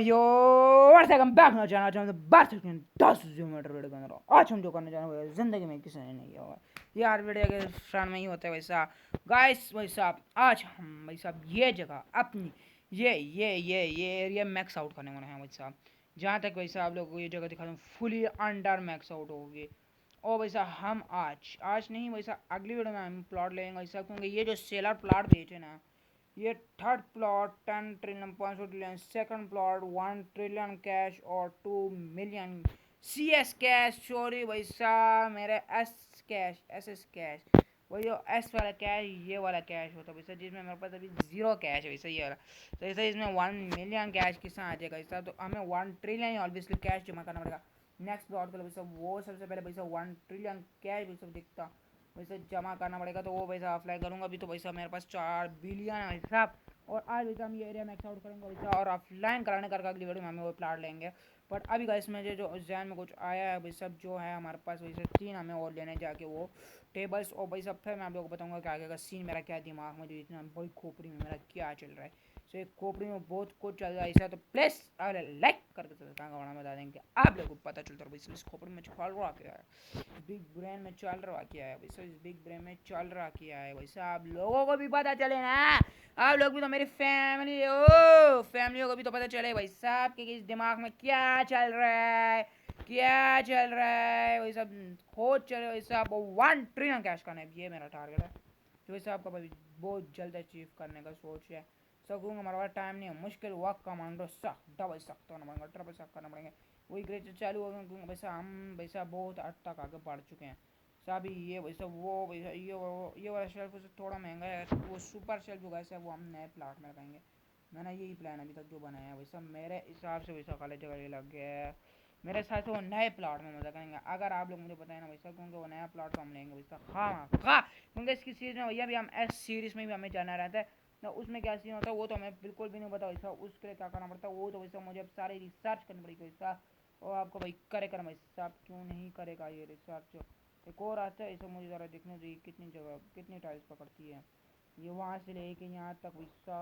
यो वर्षकम back ना जाना चाहते बात सकते हैं 10 मीटर वीडियो के अंदर। आज हम जो करने जा रहे हैं ज़िंदगी में किसी ने नहीं किया होगा यार। वीडियो के स्टार्ट में ही होता है वैसा गाइस। वैसा आज हम वैसा ये जगह अपनी ये एरिया मैक्स आउट करने वाले हैं वैसा। जहाँ तक वैसा आप लोगों को ये जगह दिखा दूँ फुली अंडर मैक्स आउट होगी। और वैसा हम आज नहीं वैसा अगली वीडियो में हम प्लॉट लेंगे वैसा, क्योंकि ये जो सेलर प्लॉट बेचे ना, ये third plot 10 trillion 500 trillion, second plot 1 trillion cash और 2 मिलियन CS कैश। सॉरी वैसा मेरे एस कैश वही जो एस वाला कैश ये वाला कैश होता है वैसा, जिसमें मेरे पास अभी 0 कैश है वैसा ये वाला। तो ऐसा इसमें 1 मिलियन कैश कितना आ जाएगा ऐसा, तो हमें 1 ट्रिलियन ऑब्वियसली कैश जमा करना पड़ेगा नेक्स्ट प्लॉट के लिए वैसा। वो सबसे पहले वैसा 1 ट्रिलियन कैश वैसा दिखता वैसे जमा करना पड़ेगा, तो वो वैसा अप्लाई करूँगा अभी। तो वैसा मेरे पास 4 बिलियन है हिसाब। और आज वैसा हम ये एरिया मैक्स आउट करेंगे वैसा, और ऑफलाइन कराने करके अगली वीडियो में हमें वो प्लाट लेंगे। बट अभी गाइस मुझे जो जहन में कुछ आया है वैसा जो है हमारे पास वैसे 3 हमें और लेने जाके वो टेबल्स। और वैसा फिर मैं आप लोगों को बताऊँगा कि आगे का सीन मेरा क्या दिमाग में जो इतना बड़ी खोपड़ी में मेरा क्या चल रहा है। सो एक खोपड़ी में बहुत कुछ चल रहा है ऐसा। तो प्लीज़ अगर लाइक करके चलता है बता देंगे आप लोगों को पता चलता है इस खोपड़ी में चल रहा क्या है, बिग ब्रेन में चल रहा क्या है वैसा, इस बिग ब्रेन में चल रहा क्या है वैसा आप लोगों को भी पता चले ना। आप लोग भी तो मेरी फैमिली हो, फैमिलियों को भी तो पता चले भाई साहब कि इस दिमाग में क्या चल रहा है, क्या चल रहा है वैसा। खोज चले वैसा आपको 1 ट्रिलियन कैश करना है, ये मेरा टारगेट है जो वैसे आपका भाई बहुत जल्द अचीव करने का सोच है। सकूँगा हमारे पास टाइम नहीं है, मुश्किल वक्त कमांडो सक डबल सक करना पड़ेगा, ट्रिपल सक करना पड़ेंगे। वही ग्रेजुएट चालू हो गया वैसा, हम वैसा बहुत हद तक आगे बढ़ चुके हैं सभी। ये वैसा वो वैसा ये वाला शेल्फ थोड़ा महंगा है, वो सुपर शेल्फ जो वैसा वो हम नए प्लाट में लगाएंगे। मैंने यही प्लान अभी तक जो बनाया है वैसा, मेरे हिसाब से वैसा कॉलेज जगह लग गया है। मेरे हिसाब से वो नए प्लाट में मजा करेंगे अगर आप लोग मुझे बताएं ना वैसा, क्योंकि वो नया प्लाट तो हम लेंगे वैसा। हाँ क्योंकि इसकी सीरीज में भैया भी हम एस सीरीज में भी हमें जाना रहता है ना, उसमें क्या सीन होता है वो तो हमें बिल्कुल भी नहीं पता वैसा। उसके लिए क्या करना पड़ता है वो तो वैसा मुझे अब सारी रिसर्च करनी पड़ेगी वैसा। और आपको भाई करेगा वैसा, आप क्यों नहीं करेगा ये रिसर्च। एक और आता है ऐसा, मुझे ज़रा देखने दो कितनी जगह कितनी टाइल्स पकड़ती है ये, वहाँ से लेके यहाँ तक वैसा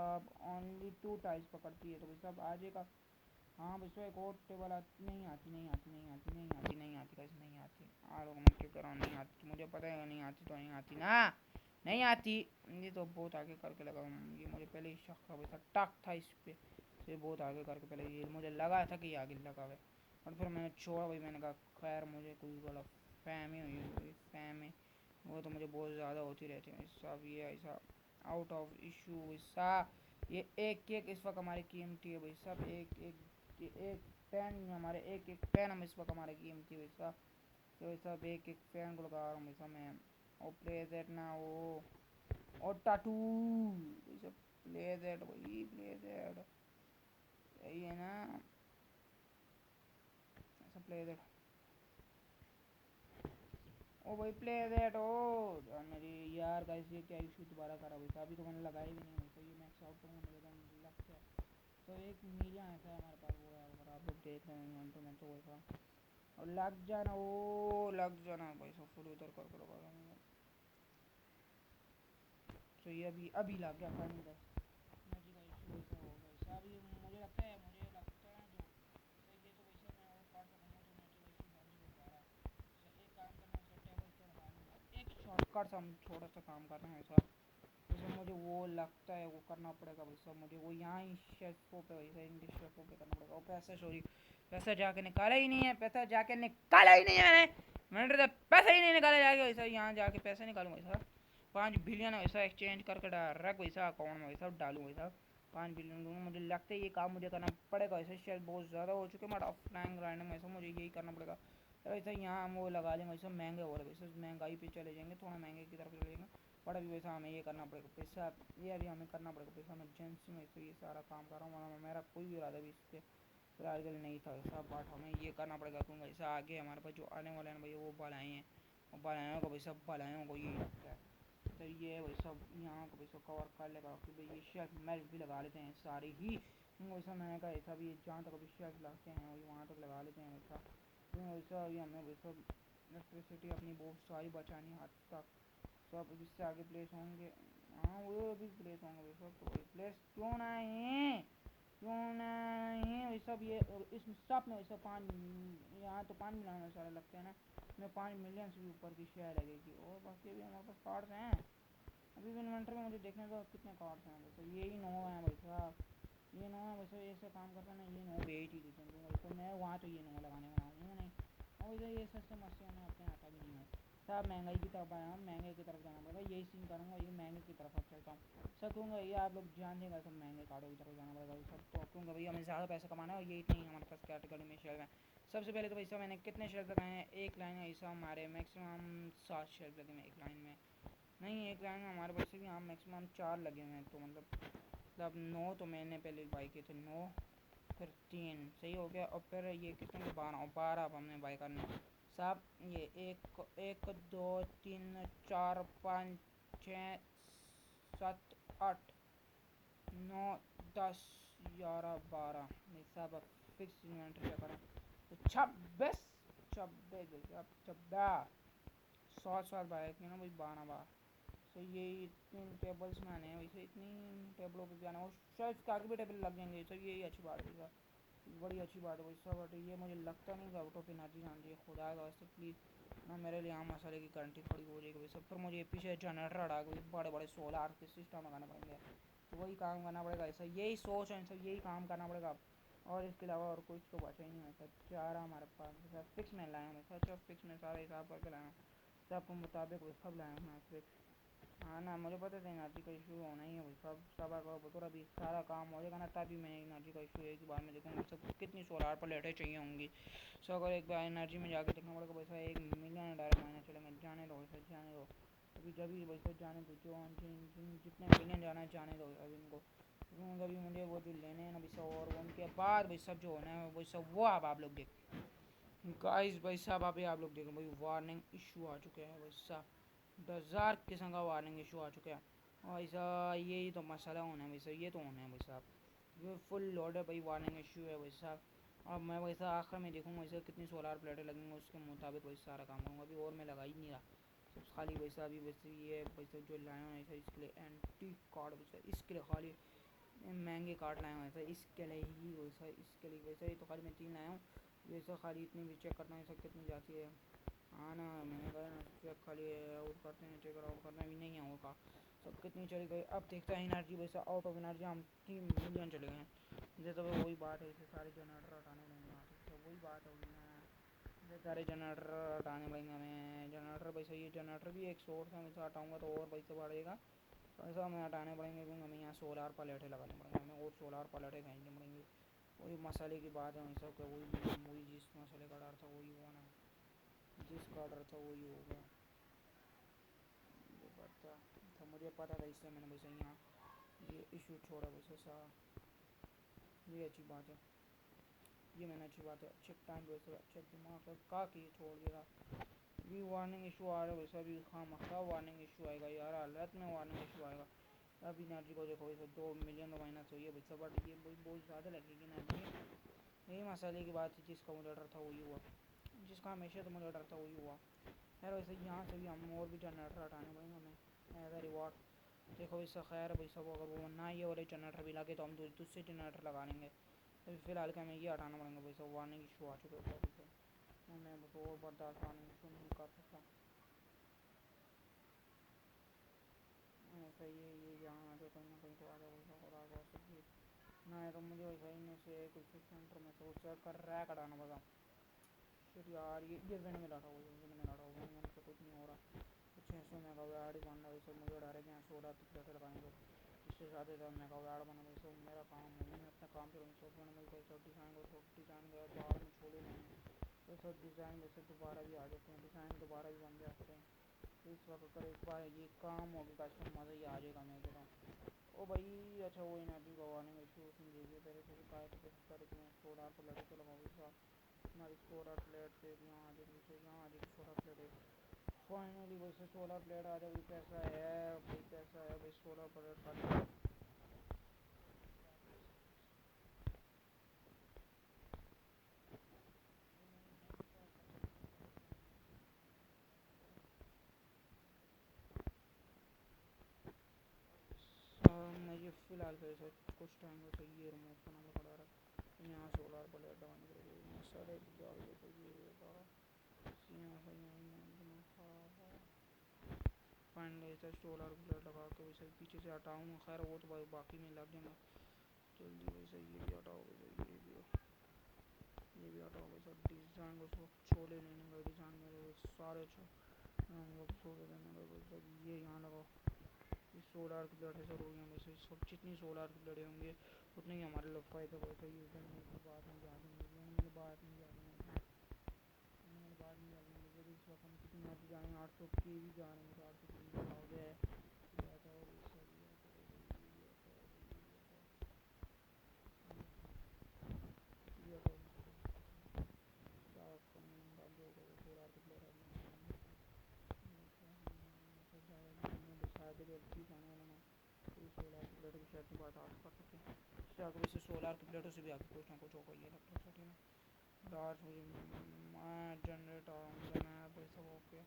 ओनली 2 टाइल्स पकड़ती है। तो वैसा आ जाएगा। हाँ वैसा एक और टेबल नहीं आती कैसे नहीं आती। लोग मैं क्यों कर रहा हूँ नहीं आती, मुझे पता है नहीं आती तो नहीं आती ना, नहीं आती। ये तो बहुत आगे करके लगा, ये मुझे पहले ही शक था वैसा, टक था इस पे से बहुत आगे करके पहले ये मुझे लगा था कि आगे लगा हुआ है। और फिर मैंने छोड़ा भाई, मैंने कहा खैर मुझे कोई गलत फहमी हुई फहमी वो तो मुझे बहुत ज़्यादा होती रहती है सब। ये ऐसा आउट ऑफ इशू वैसा। ये एक इस वक्त हमारी कीमती है भाई सब, एक पेन हमारे एक पेन हम इस वक्त हमारे कीमती वैसा। तो वैसा एक पेन को लगा रहा हूँ वैसा मैं। और प्ले दैट ना वो और टाटू वैसा, प्ले दैट वही प्ले दैट यही है ना ऐसा प्ले दैट। ओ भाई प्ले दैट ओ मेरी यार गाइस, ये क्या इशू दोबारा करा वैसा, अभी तो मैंने लगाया भी नहीं वैसा। ये मैक्स आउट करूँगा मुझे तो लगता है तो 1 मिलियन ऐसा हमारे पास वो है, अगर आप लोग देख रहे हैं तो मैं तो वैसा। और लग जाना ओ लग जाना भाई सब फुल उधर करके लगा दूँगा। तो ये अभी लग गया पानी का एनर्जी का इशू वैसा हो गया वैसा। अभी मुझे लगता है जो तो ये तो वैसे मैं और पार्ट करूँगा तो एनर्जी का इशू बंद ही हो जा रहा है। तो एक काम करना है टेबल चढ़वा लूँगा, एक शॉर्टकट से हम थोड़ा सा काम कर रहे हैं ऐसा। जैसे मुझे वो लगता है वो करना पड़ेगा वैसा, मुझे वो यहाँ ही शेल्फों पे वैसा इंग्लिश शेल्फों पे करना पड़ेगा। और पैसा सॉरी पैसा जाके निकाला ही नहीं है, पैसा जाके निकाला ही नहीं है मैंने तो पैसा ही नहीं निकाला जाके वैसा। यहाँ जाके पैसा निकालूँ वैसा 5 बिलियन वैसा एक्सचेंज करके डायरेक्ट वैसा अकाउंट में वैसा डालूँ वैसा 5 बिलियन दूँगा। मुझे लगता है ये काम मुझे करना पड़ेगा वैसे, शेयर बहुत ज़्यादा हो चुके हैं बट ऑफलाइन ग्राइंड में वैसा मुझे यही करना पड़ेगा। तो वैसा यहाँ हम वो लगा लेंगे वैसा, महंगे हो रहे वैसे महंगाई पे चले जाएंगे, थोड़ा महंगे की तरफ चले जाएंगे। बट अभी वैसा हमें ये करना पड़ेगा पैसा, ये अभी हमें करना पड़ेगा पैसा। इमरजेंसी में तो ये सारा काम कर रहा हूँ, मेरा कोई भी इरादा भी इस पर फिलहाल के लिए नहीं था वैसा। बट हमें ये करना पड़ेगा क्योंकि ऐसा आगे हमारे पास जो आने वाले हैं भैया वो बलाएँ हैं, और बलायों को वैसा बलायों को यही लगता है। तो ये वैसा यहाँ को वैसा कवर कर लेगा कि भाई ये शेल्फ मेल्फ भी लगा लेते हैं सारे ही वैसा। मैंने कहा ऐसा भी जहाँ तक अभी शेल्फ लगते हैं वही वहाँ तक लगा लेते हैं वैसा। तो वैसा अभी हमें वैसा इलेक्ट्रिसिटी अपनी बहुत सारी बचानी हद तक सब इससे आगे प्लेस होंगे। हाँ वो भी प्लेस होंगे वैसा, तो प्लेस क्यों नहीं सब ये इस सब में वैसे 5 यहाँ तो 5 मिलियन सारे लगते हैं ना, मैं 5 मिलियन से भी ऊपर की शेयर लगेगी। और बाकी अभी हमारे पास कार्ड्स हैं अभी भी इन्वेंटर में, मुझे देखने दो कितने कार्ड्स हैं वैसे। यही 9 हैं भाई साहब, ये 9 है वैसे। ऐसे काम करता ना, ये 9 बेच ही देते हैं वैसे। मैं वहाँ तो ये 9 लगाने वाला हूँ नहीं। और इधर ये सस्ते मस्ते मैं अपने आता भी नहीं है साहब, महंगाई की तरफ आया हूँ, महंगे की तरफ जाना पड़ेगा। यही सीन करूँगा, ये महंगे की तरफ अब चलता हूँ सर। क्योंकि ये आप लोग जान देगा सब महंगे कार्डों की तरफ जाना पड़ेगा सब। तो क्योंकि भैया हमें ज़्यादा पैसा कमाना है और ये इतनी हमारे पास कैटेगरी में शेयर है। सबसे पहले तो वैसा मैंने कितने शेयर लगाए हैं, एक लाइन में ऐसा हमारे मैक्सिमम 7 शेयर लगे हैं एक लाइन में। नहीं, एक लाइन में हमारे वैसे भी हम मैक्सिमम 4 लगे हुए हैं। तो मतलब 9 तो मैंने पहले बाई किए थे, 9 फिर 3 सही हो गया। और फिर ये कितने के 12 अब हमने बाई करने साहब। ये एक एक 2 3 4 5 6 7 8 9 10 11 12 नहीं साहब, अब फिक्स इन्वेंट्री क्या करें तो 26 26 100 बाई किए ना भाई, 12 बार। तो ये इतनी टेबल्स में आने हैं वैसे, इतनी टेबलों पे भी आना है। और शायद इसके आगे भी टेबल लग जाएंगे तो यही अच्छी बात है सर, बड़ी अच्छी बात है वैसा। बट ये मुझे लगता नहीं कि आउट ऑफ एनर्जी आना चाहिए, खुदा का वास्ते प्लीज़ ना मेरे लिए यहाँ मसाले की गारंटी थोड़ी हो जाएगी वैसे। फिर मुझे पीछे जनरेटर हटा के बड़े बड़े सोलार के सिस्टम लगाने पड़ेंगे, तो वही काम करना पड़ेगा ऐसा। यही सोच है सब, यही काम करना पड़ेगा। और इसके अलावा और कुछ तो बचा ही नहीं होता। 4 हमारे पास फिक्स में लाए हैं सर, फिक्स में सारा हिसाब करके लाए हैं सब मुताबिक वही सब लाए हैं फिक्स। हाँ ना, मुझे पता था एनर्जी का इशू होना ही है भाई सब सब आगे बतौर अभी सारा काम हो जाएगा ना, तभी मैं एनर्जी का इशू एक बार में देखूँगा सब कितनी सोलार प्लेटें चाहिए होंगी। सो अगर एक बार एनर्जी में जाके देखना पड़ेगा वैसा, 1 मिलियन डायरेक्ट मायने चलेंगे। जाने दो वैसे, जाने दो अभी, जब भी वैसे जाने दो। जो जितने मिलियन जाना है जाने दो अभी इनको, क्योंकि अभी मुझे वो जो लेने हैं ना वैसा, और उनके बाद भाई सब जो होना है वैसा वो अब आप लोग देख गाइस भाई साहब। अभी आप लोग देखो भाई, वार्निंग इशू आ चुके हैं भाई साहब, 10,000 किस्म का वार्निंग इशू आ चुका है। और ऐसा यही तो मसाला होना है वैसा, ये तो होना है भाई साहब, ये फुल लोड है भाई, वार्निंग इशू है भाई साहब। अब मैं वैसा आखिर में देखूँगा वैसे कितनी सोलार प्लेटें लगेंगी, उसके मुताबिक वैसे सारा काम करूँगा। अभी और मैं लगा ही नहीं रहा सब, खाली वैसा अभी वैसे ये वैसे जो लाया हूँ ऐसा इसके लिए एंटी कार्ड वैसा, इसके लिए खाली महंगे कार्ड लाया हूँ ऐसा, इसके लिए ही वैसा, इसके लिए वैसा ही। तो खाली मैं 3 लाया हूँ वैसा, खाली इतनी भी चेक करना है सब कितनी जाती है। हाँ ना, मैंने कहा ना चेक खाली आउट करते हैं, चेक आउट करना भी नहीं है और का सब कितनी चली गई। अब देखते हैं एनर्जी वैसा, आउट ऑफ एनर्जी हम 3 मिलियन चले गए हैं। जैसे तो वही बात है, इसे सारे जनरेटर हटाने पड़ेंगे यहाँ से, तो वही बात होगी ना, ये सारे जनरेटर हटाने पड़ेंगे हमें। जनरेटर वैसे ये जनरेटर भी एक सोर्स है, वैसे हटाऊँगा तो और वैसे बढ़ेगा ऐसा, हमें हटाने पड़ेंगे क्योंकि हमें यहाँ सोलार प्लेटें लगानी पड़ेंगे हमें, और सोलार प्लेटें खरीदनी पड़ेंगी। वही मसाले की बात है वही सब का, वही जिस मसाले का डर था वही हुआ ना, जिसका डर था वही हो गया। ये पता था, मुझे पता था, इसलिए मैंने वैसे यहाँ ये इशू छोड़ा वैसे सा। ये अच्छी बात है, ये मैंने अच्छी बात है, अच्छे टाइम वैसे अच्छे दिमाग का कि छोड़ दिया। भी वार्निंग इशू आ रहा है वैसा, भी खामखा वार्निंग इशू आएगा यार, हालत में वार्निंग इशू आएगा। अभी एनर्जी को देखो वैसे 2 मिलियन तो माइनस हुई है वैसा, बट ये बहुत ज़्यादा लगेगी एनर्जी। यही मसाले की बात है, जिसका मुझे डर था वही हुआ, जिसका हमेशा तो मुझे डर था वही हुआ। खैर वैसे यहाँ से भी हम और भी जनरेटर हटाने पड़ेंगे हमें एज अ रिवॉर्ड। देखो इससे खैर भाई सब, अगर वो ना ये वाले जनरेटर भी लगे तो हम दूसरे जनरेटर लगा लेंगे। तो फिलहाल के हमें ये हटाना पड़ेंगे भाई सब, वार्निंग इशू आ चुके हैं अभी से, मैं तो और बर्दाश्त वार्निंग इशू नहीं कर सकता। ऐसा ये यहाँ आ जाए कहीं ना कहीं तो आ जाए वैसा, और आ जा सकती ना है तो मुझे वैसा इनमें से कुछ सेंटर में से वो चेक कर रैक हटाना पड़ेगा। फिर यार ये वेन में लाटा हुआ, ये मैंने लाटा हुआ, मैंने से कुछ नहीं हो रहा। तो 600 मेगा वाट ही बनना वैसे, मुझे डर है कि यहाँ 16 प्लेटें लगाएंगे इससे ज़्यादा ज़्यादा मेगा वाट बना वैसे। मेरा काम है, मैं अपना काम चलाऊँ सॉफ्टवेयर में कोई सब डिज़ाइन को सब डिज़ाइन गया बाद में छोड़े नहीं, तो सब डिज़ाइन वैसे दोबारा भी आ जाते हैं, डिज़ाइन दोबारा भी बन जाते हैं। तो इस वक्त अगर एक बार ये काम हो गया इसमें मज़ा ही आ जाएगा मैं कहता हूँ। ओ भाई अच्छा, वो एनर्जी का वार्निंग इशू उसमें दे दिया पहले से शिकायत तो कर तुम्हें सोलर पर लगे तो लगाओ इसका, हमारी सोलर प्लेट से यहाँ आ जाएगी, तो यहाँ आ जाएगी सोलर प्लेट है फाइनली वैसे। सोलर प्लेट आ जाएगी, पैसा है भाई, पैसा है भाई, सोलर प्लेट का मुझे फ़िलहाल के कुछ टाइम वैसे ये रिमूव करना पड़ रहा है। यहाँ सोलर साढ़े जाओगे तो ये बारह यहाँ से फाइनली ऐसा सोलर प्लेट लगा के वैसे पीछे से हटाऊँ, खैर वो तो भाई बाकी में लग जाएंगे जल्दी। वैसे ये भी हटाओ, वैसे ये भी हटाओ वैसे डिज़ाइन को छोड़े लेने का डिज़ाइन मेरे सारे छोड़े देने का वैसे ये यहाँ लगाओ। ये सोलर की प्लेट ऐसे हो गया, वैसे सब जितनी सोलर की प्लेटें होंगे उतने ही हमारे लोग फायदे वैसे यूज़ करने की बात नहीं जाती, बात नहीं जाती, बाद में जाएंगे। जब इस वक्त हम कितनी मर्जी जाएंगे, 800 के भी जा रहे हैं तो 800 के भी हो गया है। सोलर की प्लेटों से भी आगे कुछ ना कुछ होगा, ये लगता है लास्ट मुझे मैं जनरेट आ रहा हूँ मैं पैसा ओके।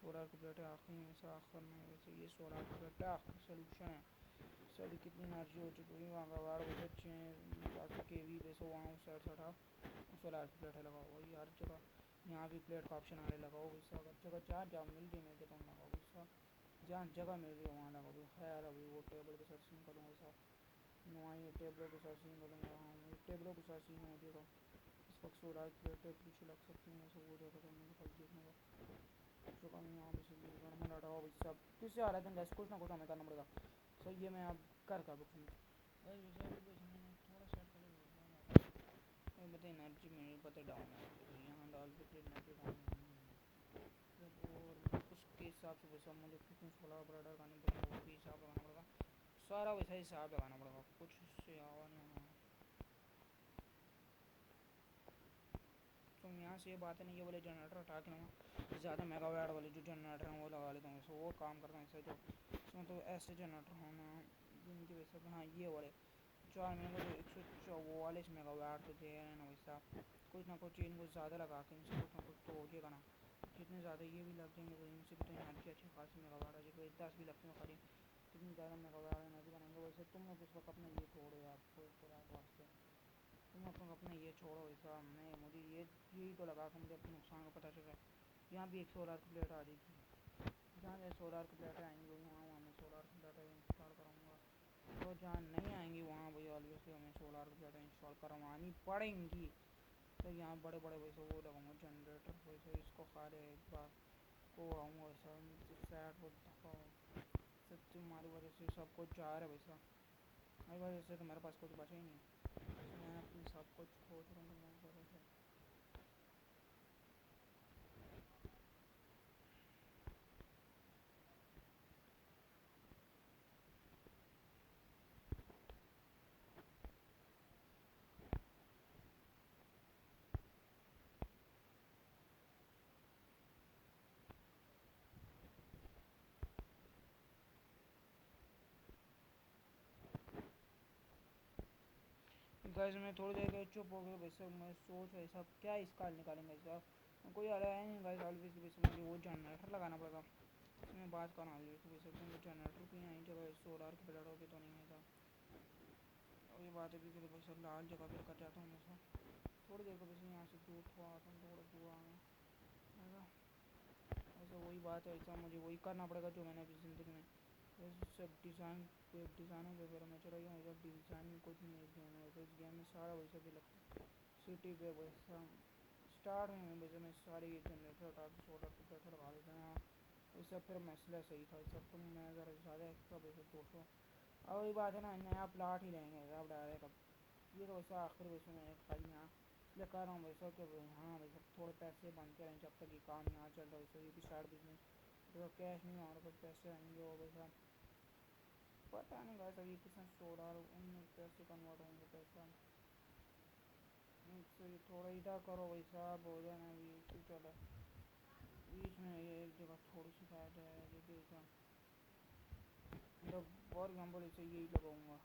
सोलर की प्लेटें आखिरी में से आखिर में वैसे ये सोलर की प्लेटें आखिरी सोल्यूशन है। सभी कितनी एनर्जी हो चुकी है वहाँ का वाड़ वैसे अच्छे हैं के भी वैसे वहाँ उस साइड से था सोलर की प्लेटें लगाओ वही हर जगह। यहाँ भी प्लेट का ऑप्शन आने लगाओ वैसा, अगर जगह जहाँ जहाँ मिल रही मैं कहता हूँ लगाओ वैसा, जहाँ जगह मिल रही है वहाँ लगाओ। खैर अभी वो टेबल के साथ सीन करूँगा वैसा, वहाँ ये टेबलों के साथ सीन करूँगा, हाँ ये टेबलों के साथ सीन हो जाएगा। इस वक्त सोलर की प्लेटें पीछे लग सकती हैं, ऐसा हो जाएगा तो मुझे कल देखने का जो कम यहाँ पे से गड़बड़ हटाओ भाई सब किससे आ रहा है गैस, कुछ ना कुछ हमें करना पड़ेगा। सही है मैं अब कर कुछ थोड़ा सेट कर बता एनर्जी मेरे पता डाउन है यहाँ डाल के एनर्जी डाउन और उसके हिसाब से वैसा मुझे कितने 16 ऑपरेटर करने पड़ेगा, वो भी हिसाब लगाना पड़ेगा, सारा वैसा हिसाब लगाना पड़ेगा, कुछ उससे आवा नहीं होना। तो यहाँ से ये बात नहीं, ये वाले जनरेटर हटा के ना ज़्यादा मेगावाट वाले जो जनरेटर हैं वो लगा लेता हूँ, वो काम करता है ऐसे। तो इसमें तो ऐसे जनरेटर होना जिनकी वजह से हाँ ये वाले 4 महीने को जो 144 मेगावाट तो दे रहे हैं ना वैसा, कुछ ना कुछ इनको ज़्यादा लगा के इनसे कुछ ना कुछ तो हो जाएगा ना। जितने ज़्यादा ये भी लग जाएंगे तो इनसे भी तो एनर्जी अच्छी खासी मेगावाट आ जाएगी, 10 भी लगते हैं खाली कितनी ज़्यादा मेगावाट एनर्जी बनाएंगे। वैसे तुम लोग इस वक्त अपना ये छोड़ो यार, वास्ते तुम अपना ये छोड़ो वैसा, मैं मुझे यही तो लगा कि मुझे अपने नुकसान का पता चल रहा है। यहाँ भी एक सोलर की प्लेट आ जाएगी, जहाँ जहाँ सोलर की प्लेटें आएंगी वहाँ वहाँ मैं सोलर की प्लेटें इंस्टॉल कराऊँगा, तो जहाँ नहीं आएंगी वहाँ भाई ऑलवेसली हमें सोलर की प्लेटें इंस्टॉल करवानी पड़ेंगी। तो यहाँ बड़े बड़े वैसे वो लगाऊँगा जनरेटर, वैसे इसको खाले एक बार को आऊँगा वैसा सैट वो दफ़ा सच्ची हमारी वजह से सब कुछ जा रहा है वैसा, मेरी वजह से तो मेरे पास कुछ बचा ही नहीं है, मैं अपनी सब कुछ खो चुका हूँ मेरी वजह से। गैस में थोड़ी देर गए चुप हो गए वैसे, मैं सोच रही सब क्या इसका हल निकालेंगे ऐसा, कोई हल है नहीं गैस ऑलवेज वैसे मुझे वो जनरेटर लगाना पड़ेगा। इसमें बात करना ऑलवेज वैसे क्योंकि जनरेटर भी आई जगह सोलर के प्लेटों पे तो नहीं है था, और ये बात है भी कि वैसे लाल जगह पर कर जाता हूँ वैसा, थोड़ी देर को वैसे यहाँ से दूर थोड़ा आता हूँ, थोड़ा दूर आना ऐसा ऐसा वही बात है, ऐसा मुझे वही करना पड़ेगा जो मैंने अभी ज़िंदगी में सब डिज़ाइनों पे फिर मैं चढ़ाई हूँ वैसा डिज़ाइन में कुछ नहीं है इस गेम में, वैसे इस गेम में सारा वैसा भी लगता है सिटी पे वैसा स्टार्ट में वैसे मैं सारे ये जनरेटर हटा के सोलर के प्लेटर लगा देते हैं वैसा, फिर मसला सही था सब तो मैं ज़रा ज़्यादा एक्स्ट्रा वैसे 200 अब वही बात है ना, नया प्लाट ही लेंगे अब डायरेक्ट अब ये तो वैसा आखिर वैसे मैं खाली यहाँ इसलिए कर रहा हूँ वैसा कि हाँ वैसे थोड़े पैसे बनते रहें जब तक ये काम यहाँ चल रहा है, वैसे ये भी साइड बिजनेस तो कैश नहीं हमारे पास पैसे आएंगे और वैसा पता नहीं गाइस अभी कितना $100 उनमें पैसे कन्वर्ट होंगे पैसा, तो ये थोड़ा इधर करो वैसा हो जाए ना, ये क्यों चला बीच में ये एक जगह थोड़ी सी फायदा है ये भी ऐसा मतलब फॉर एग्जाम्पल इसे यही लगाऊंगा।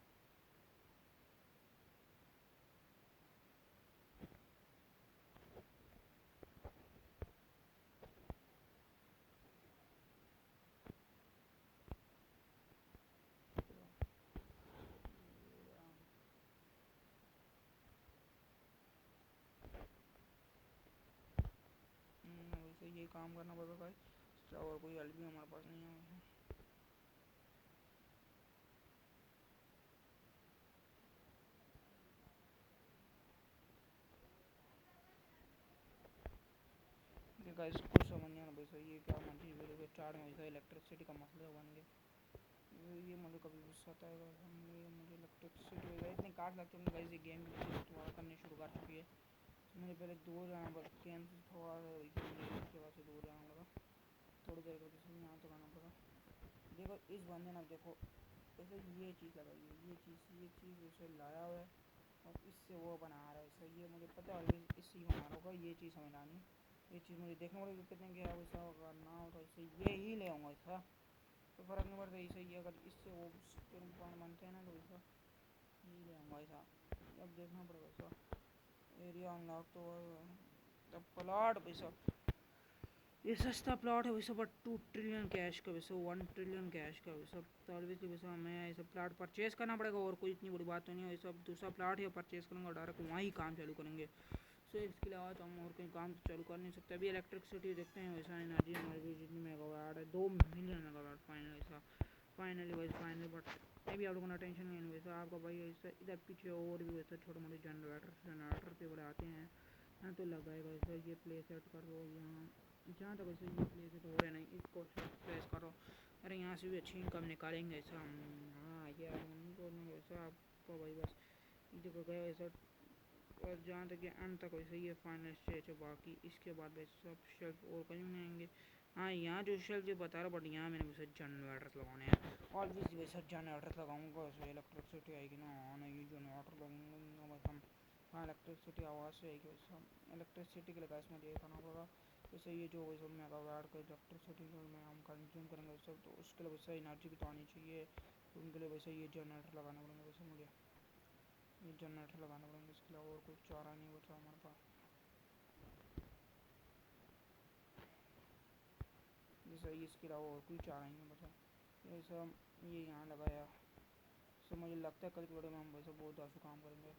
वैसे ये काम करना पड़ेगा गाइस, इसका और कोई हेल्प भी हमारे पास नहीं है। गाइस कुछ समझ नहीं आ रहा वैसे ये क्या मंथली वीडियो के स्टार्ट में वैसा इलेक्ट्रिसिटी का मसला बन गया। ये मुझे कभी गुस्सा आता है गाइस, ये मुझे इलेक्ट्रिसिटी वगैरह इतने काट लगते हैं गाइस, ये गेम भी दोबारा करनी शुरू कर चुकी है। मुझे पहले दूर जाना पड़ा, गेम से थोड़ा इसके बाद से दूर जाना लगा, थोड़ी देर करके फिर यहाँ तक आना पड़ा। देखो इस बंदे ने देखो ऐसे ये चीज़ लगाई है, ये चीज़ उसे लाया हुआ है और इससे वो बना रहा है। सही है, मुझे पता है इससे ही बना रहा होगा, ये चीज़ समझ आनी, ये चीज़ मुझे देखने पड़ेगी कितने गया वैसा होगा ना हो तो इससे ये ही ले आऊँगा ऐसा, तो फ़र्क नहीं पड़ता इसे, ये अगर इससे वो बनते हैं ना तो वैसा यही ले आऊँगा ऐसा। अब देखना पड़ेगा ऐसा एरिया अनलॉक तो तब प्लॉट पैसा, ये सस्ता प्लॉट है वैसे, बट 2 ट्रिलियन कैश का वैसे, 1 ट्रिलियन कैश का वैसे, तो ऑलवेजली वैसे हमें ऐसा प्लॉट परचेज करना पड़ेगा और कोई इतनी बड़ी बात तो नहीं है वैसे। अब दूसरा प्लॉट है परचेज करेंगे और डायरेक्ट वहाँ ही काम चालू करेंगे। सो इसके अलावा तो हम और कहीं काम तो चालू कर नहीं सकते। अभी इलेक्ट्रिसिटी देखते हैं वैसा, एनर्जी हमारे भी जितनी मेगावाट है 2 मिलियन मेगावाट फाइनल ऐसा, फाइनली वैसे फाइनल, बट मे बी आप लोगों ने टेंशन नहीं वैसा, आपका भाई ऐसा इधर पीछे और भी वैसे छोटे मोटे जनरेटर पे बड़े आते हैं यहाँ तो लगाएगा वैसा। ये प्ले सेट कर लो यहाँ, जहाँ तक वैसे ये प्ले सेट हो रहे नहीं, इसको प्लेस करो, अरे यहाँ से भी अच्छी इनकम निकालेंगे ऐसा। हाँ यार उनको वैसा आपको भाई बस देखो गया वैसा, और जहाँ तक ये अंत तक वैसे ये फाइनल स्टेज है, बाकी इसके बाद वैसे सब शेल्फ और कहीं नहीं आएंगे। हाँ यहाँ जो शेल्फ जो बता रहा, बट यहाँ मैंने वैसे जनरेटर लगाने हैं और भी वैसे जनरेटर लगाऊंगा वैसे, इलेक्ट्रिसिटी आएगी ना, हाँ ना ये जनरेटर लगूंगा बस हम। हाँ इलेक्ट्रिसिटी आवाज़ से आएगी वैसे, इलेक्ट्रिसिटी के लिए इसमें ये करना पड़ेगा वैसे, ये जो वैसे मेगावाट का इलेक्ट्रिसिटी जो में हम कंज्यूम करेंगे वैसे, तो उसके लिए वैसे एनर्जी भी तो आनी चाहिए, तो उनके लिए वैसे ये जनरेटर लगाना पड़ेंगे वैसे मुझे, ये जनरेटर लगाना पड़ेंगे, इसके अलावा और कोई चारा नहीं बचा हमारे पास। जैसे इसके अलावा और कोई चारा ही नहीं बचा, जैसे ये यहाँ लगाया। सो मुझे लगता है कल की वीडियो में हम वैसे बहुत ज़्यादा काम करेंगे।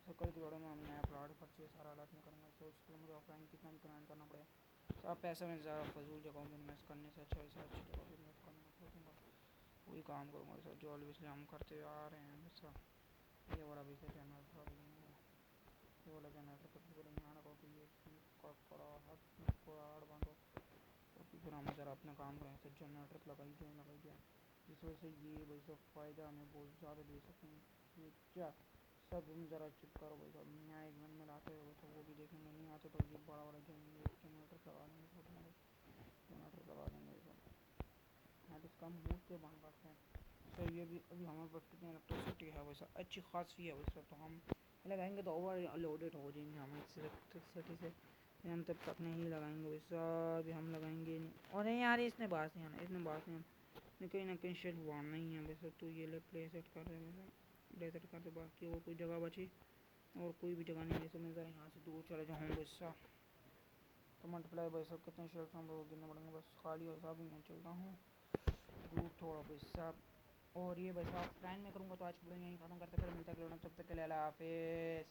तो कल की वीडियो में हम नया प्लॉट परचेज सारा अलर्ट में करेंगे, तो उसके लिए मुझे ऑफलाइन कितना भी ग्रांड करना पड़ेगा। तो आप पैसे में ज़्यादा फजूल जगहों में इन्वेस्ट करने से अच्छा वैसा अच्छी जगह पर इन्वेस्ट करने का सोचूंगा, वही काम करूँगा वैसा जो ऑलवेजली हम करते हुए आ रहे हैं वैसा। ये वाला वैसे जनरेटर ये वाला जनरेटर सबसे पहले यहाँ रखो कि ये कड़ाड़ बांधो, तो फिर हम ज़रा अपना काम करें। तो जनरेटर लगाई दिया, जिस वजह से ये वैसे फ़ायदा हमें बहुत ज़्यादा दे सकें। ये क्या सब हम ज़रा चेक करो भाई साहब, यहाँ एक मन में आते हो तो वो भी देखेंगे, नहीं आते तो ये बड़ा बड़ा जनरेटर लगा देंगे, छोटे मोटे जनरेटर लगा देंगे सब। हाँ तो इसका हम मुँह से बंद करते हैं। तो ये भी अभी हमारे पास कितनी इलेक्ट्रिसिटी है वैसा अच्छी खासी है वैसा, तो हम लगाएंगे तो ओवर लोडेड हो जाएंगे हम इस इलेक्ट्रिसिटी से, हम तब तक नहीं लगाएंगे वैसा, अभी हम लगाएंगे नहीं। और नहीं यार इसने बात नहीं आना, इसने बात नहीं आना, कहीं ना कहीं शेड वाड़ना ही है वैसे, तो ये ले प्ले सेट कर रहे हैं वैसा, प्ले सेट करते बाकी और कोई जगह बची और कोई भी जगह नहीं वैसे, मैं ज़रा यहाँ से दूर चले जाऊँ वैसा। तो मल्टीप्लाई भाई सब कितने शेल्फ हम लोग गिनने पड़ेंगे, बस खाली वैसा भी मैं चलता हूँ दूर थोड़ा वैसा। और ये वैसा फ्लाइन में करूँगा, तो आज की वीडियो यहीं खत्म करते, फिर मिलता है, तब तक के लिए अल्लाह हाफिज़।